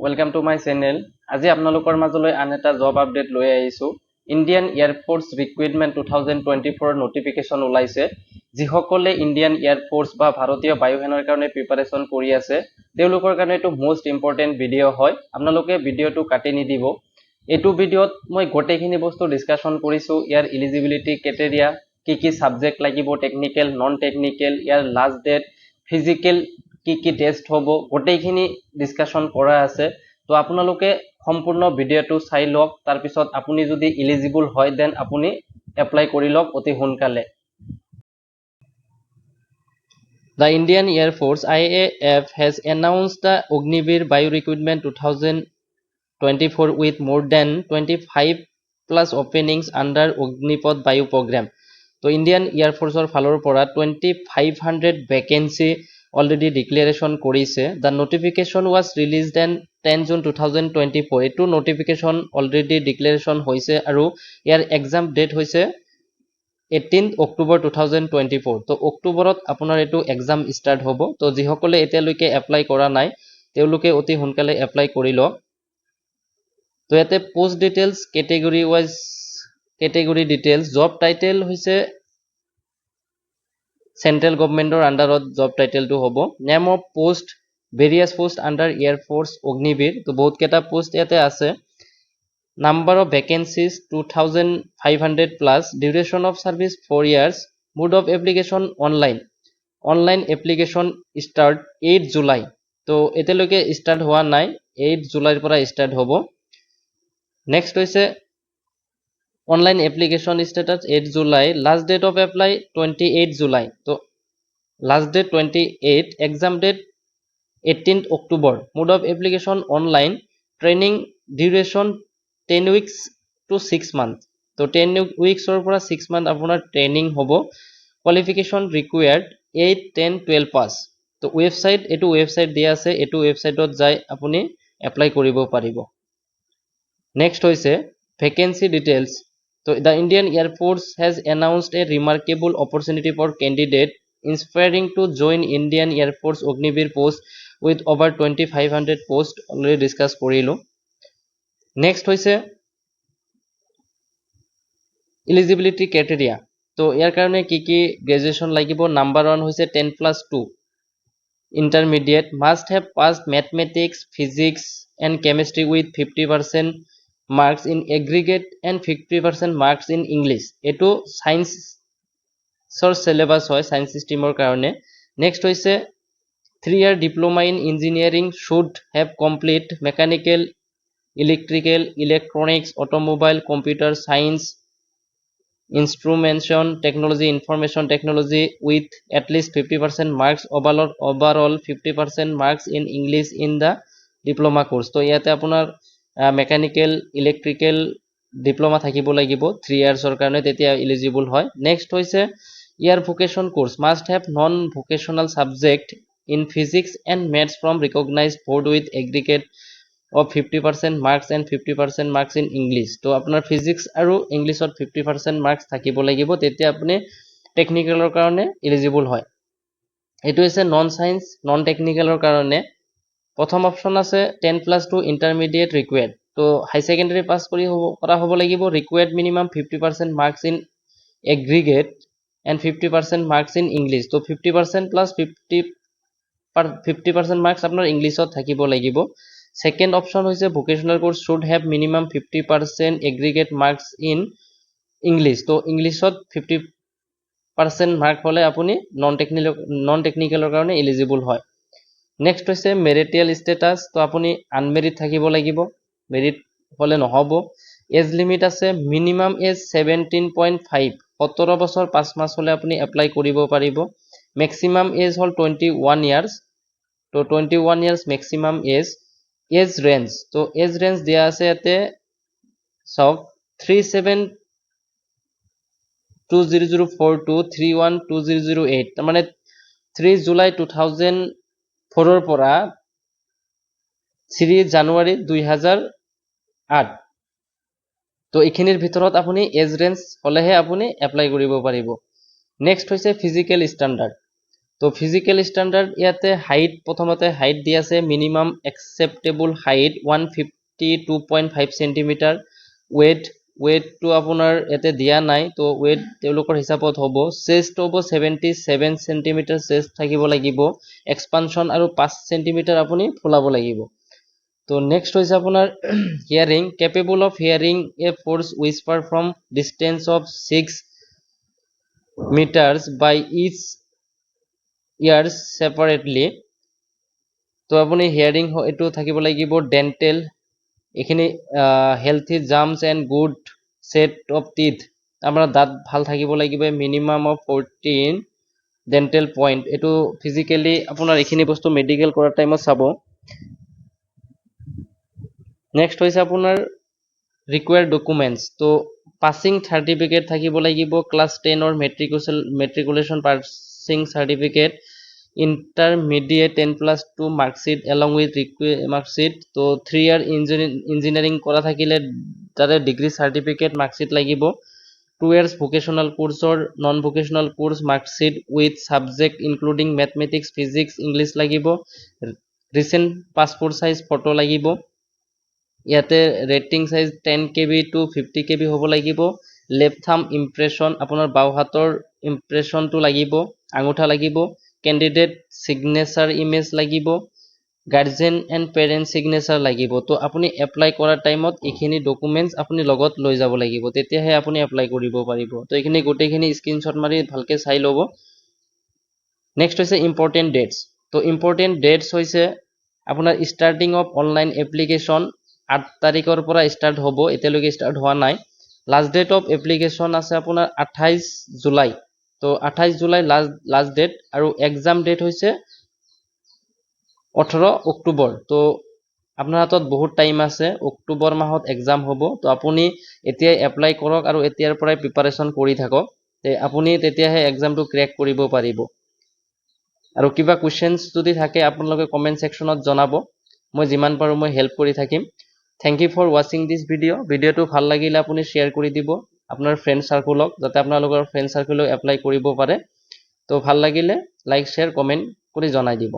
Welcome to my channel. আজি আপোনালোকৰ মাজলৈ আন এটা জব আপডেট লৈ আহিছো। ইণ্ডিয়ান এয়াৰফোৰ্স ৰিক্ৰুইটমেন্ট 2024 নোটিফিকেশন ওলাইছে। যিসকলে ইণ্ডিয়ান এয়াৰফোৰ্স বা ভাৰতীয় বায়ুসেনাৰ কাৰণে প্ৰিপাৰেচন কৰি আছে তেওঁলোকৰ কাৰণে এটো মোস্ট ইম্পৰ্টেন্ট ভিডিও হয়। আপোনালোকে ভিডিওটো কাটি নিদিব। এটো ভিডিওত মই গোটেইখিনি বস্তু ডিসকাশন কৰিছো। ইয়াৰ এলিজিবিলিটি ক্ৰাইটেৰিয়া, কি সাবজেক্ট লাগিব, টেকনিক্যাল, নন টেকনিক্যাল, ইয়াৰ লাষ্ট ডেট, ফিজিক্যাল কি টেস্ট হবো, গোটেইখিনি ডিসকাশন কৰা আছে। তো আপোনালোকে সম্পূৰ্ণ ভিডিওটো চাই লওক। তাৰ পিছত আপুনি যদি এলিজিবল হয় দেন আপুনি এপ্লাই কৰি লওক অতি সোনকালে। The Indian Air Force IAF has announced the Ognivir Bio Recruitment 2024 with more than 25 plus openings under Ognipod Bio program. তো ইণ্ডিয়ান এয়াৰ ফোৰ্সৰ ফালৰ পৰা 2500 ভ্যাকেন্সি already declaration কৰিছে। The notification was released on 10 June 2024. এটো notification already declaration হৈছে আৰু ইয়াৰ exam date হৈছে 18 October 2024. তো অক্টোবৰত আপোনাৰ এটো exam start হ'ব। তো যিসকলে এতিয়ালৈকে এপ্লাই কৰা নাই তেওঁলোকে অতি সোনকালে এপ্লাই কৰি লওক। তো ইয়াতে post details, category wise category details, job title হৈছে সেন্ট্ৰেল গভৰ্নমেন্টৰ আন্ডাৰত জব টাইটেলটো হ'ব। Name of post, various post under Air Force Agniveer. তো বহুত কেইটা পোষ্ট ইয়াতে আছে। Number of vacancies 2500 plus, duration of service 4 years, mode of application online. Online application start 8 July. তো এতিয়ালৈকে স্টার্ট হোৱা নাই, 8 জুলাইৰ পৰা স্টার্ট হ'ব। নেক্সট হৈছে online application status 8 July, last date of apply 28 July. তো last date 28, exam date 18 October. Mode of application online, training duration 10 weeks to 6 month. তো 10 উইকসৰ পৰা 6 মান্থ আপোনাৰ ট্ৰেনিং হ'ব। Qualification required 8, 10, 12 pass. তো ওয়েবসাইট, এটো ওয়েবসাইট দিয়া আছে, এটো ওয়েবসাইটত যাই আপুনি এপ্লাই কৰিব পাৰিব। নেক্সট হৈছে vacancy details. So the Indian Air Force has announced a remarkable opportunity for candidate inspiring to join Indian Air Force Ognivir post with over 2500 post already discuss কৰিলো। Next হৈছে eligibility criteria। তো ইয়াৰ কাৰণে কি graduation লাগিব। Number 1 হৈছে 10+2 intermediate, must have passed mathematics, physics and chemistry with 50% marks in aggregate and 50% marks in English. এটো সায়েন্সৰ syllabus হয়, science স্ট্ৰীমৰ কাৰণে। নেক্সট হৈছে 3-year diploma in engineering should have complete mechanical, electrical, electronics, automobile, computer science, instrumentation technology, information technology with at least 50% marks, overall 50% marks in English in the diploma course। তো ইয়াতে আপোনাৰ mechanical, ইলেক্ট্ৰিক্যাল diploma থাকিব লাগিব 3 ইয়াৰ্সৰ কাৰণে, তেতিয়া eligible হয়। Next হৈছে ইয়াৰ vocation course, must have non vocational subject in physics and maths from recognised board with aggregate of 50% marks and 50% marks in English. তো আপোনাৰ ফিজিক্স আৰু ইংলিছত 50% মাৰ্কস থাকিব লাগিব, তেতিয়া আপুনি টেকনিক্যালৰ কাৰণে এলিজিবল হয়। এটো হৈছে নন সায়েন্স, নন টেকনিক্যালৰ কাৰণে প্ৰথম অপশন আছে 10+2 ইন্টাৰমিডিয়েট ৰিকোয়াৰ্ড। তো হাই সেকেন্ডাৰি পাস কৰা হ'ব লাগিব। Required minimum 50% marks in aggregate and 50% marks in English। তো 50% plus 50% marks আপোনাৰ ইংলিশত থাকিব লাগিব। সেকেন্ড অপশন হৈছে vocational course should have minimum 50% aggregate marks in English। তো ইংলিশত 50% মার্ক হলে আপুনি নন টেকনিক্যালৰ কাৰণে এলিজিবল হয়। নেক্সট হৈছে মেৰিটিয়েল ষ্টেটাস। তো আপুনি আনমেৰিড থাকিব লাগিব, মেৰিট হলে নহব। এজ লিমিট আছে, মিনিমাম এজ 17.5, 17 বছৰ 5 মাস হলে আপুনি এপ্লাই কৰিব পাৰিব। ম্যাক্সিমাম এজ হল 21 ইয়ার্স। তো 21 years maximum age. Age range, তো এজ রেঞ্জ দিয়া আছে ইয়াতে সব 372004 to 312008, তাৰ মানে 3 জুলাই 2004 পৰা 3 জানুৱাৰী 2008। তো এইখিনিৰ ভিতৰত আপুনি এজ ৰেঞ্জ হলেহে আপুনি এপ্লাই কৰিব পাৰিব। নেক্সট হৈছে ফিজিক্যাল স্ট্যান্ডাৰ্ড। তো ফিজিক্যাল স্ট্যান্ডাৰ্ড ইয়াতে হাইট প্ৰথমতে হাইট দি আছে মিনিমাম একসেপ্টেবল হাইট 152.5 সেন্টিমিটাৰ ওয়েটটো আপোনাৰ ইয়াতে দিয়া নাই তো ওয়েট তেওঁলোকৰ হিচাপত হ'ব চেষ্ট হ'ব 77 সেন্টিমিটাৰ চেষ্ট থাকিব লাগিব এক্সপানশন আৰু 5 সেন্টিমিটাৰ আপুনি ফুলাব লাগিব তো নেক্সট হৈছে আপোনাৰ hearing capable of hearing a force whisper from distance of 6 metres by each ears separately তো আপুনি হিয়াৰিং এইটো থাকিব লাগিব ডেন্টেল এইখিনি healthy jumps and good set of teeth আপোনাৰ দাঁত ভাল থাকিব লাগিব মিনিমাম অফ 14 ডেন্টেল পইণ্ট এইটো ফিজিক্যালি আপোনাৰ এইখিনি বস্তু মেডিকেল কৰাৰ টাইমত চাব নেক্সট হৈছে আপোনাৰ ৰিকুৱায়াৰ্ড ডকুমেন্টস তো পাসিং সার্টিফিকেট থাকিব লাগিব class 10 or matriculation passing certificate intermediate 10+2 marksheet along with marksheet তো 3 year ইঞ্জিনিয়ারিং কৰা থাকিলে তাৰে ডিগ্ৰী সার্টিফিকেট marksheet লাগিব 2 years vocational course or non vocational course marksheet with subject including mathematics physics english লাগিব recent passport size photo লাগিব ইয়াতে rating size 10 KB to 50 KB হ'ব লাগিব লেফট থাম্ব ইমপ্ৰেশন আপোনাৰ বাও হাতৰ ইমপ্ৰেশনটো লাগিব আঙুঠা লাগিব ক্যান্ডিডেট সিগনেচাৰ ইমেজ লাগিব গাৰ্জেন এন্ড পেৰেন্ট সিগনেচাৰ লাগিব তো আপুনি এপ্লাই কৰাৰ টাইমত এইখিনি ডকুমেন্টস আপুনি লগত লৈ যাব লাগিব তেতিয়াহে আপুনি এপ্লাই কৰিব পাৰিব তো এইখিনি গোটেইখিনি স্ক্ৰিনশ্বট মাৰি ভালকে চাই ল'ব নেক্সট হৈছে ইম্পৰ্টেন্ট ডেটস তো ইম্পৰ্টেন্ট ডেটস হৈছে আপোনাৰ স্টাৰ্টিং অফ অনলাইন এপ্লিকেশন 8 তাৰিখৰ পৰা স্টাৰ্ট হ'ব এতিয়ালৈকে স্টাৰ্ট হোৱা নাই লাষ্ট ডেট অফ এপ্লিকেশন আছে আপোনাৰ 28 জুলাই তো 28 জুলাই লাষ্ট ডেট আৰু এক্সাম ডেট হৈছে 18 অক্টোবৰ তো আপোনাৰ হাতত বহুত টাইম আছে অক্টোবৰ মাহত এক্সাম হ'ব তো আপুনি এতিয়াই এপ্লাই কৰক আৰু এতিয়াৰ পৰাই প্ৰিপাৰেচন কৰি থাকক তে আপুনি তেতিয়াহে এক্সামটো ক্ৰেক কৰিব পাৰিব আৰু কিবা কোৱেশ্চনছ যদি থাকে আপোনালোকে কমেন্ট সেকশনত জনাব মই যিমান পাৰো মই হেল্প কৰি থাকিম thank you for watching this ভিডিওটো ভাল লাগিলে আপুনি শেয়াৰ কৰি দিব আপোনাৰ ফ্ৰেন্ড সাৰ্কেলক যাতে আপোনালোকৰ ফ্ৰেন্ড সাৰ্কেলও এপ্লাই কৰিব পাৰে তো ভাল লাগিলে লাইক শেয়াৰ কমেন্ট কৰি জনাই দিব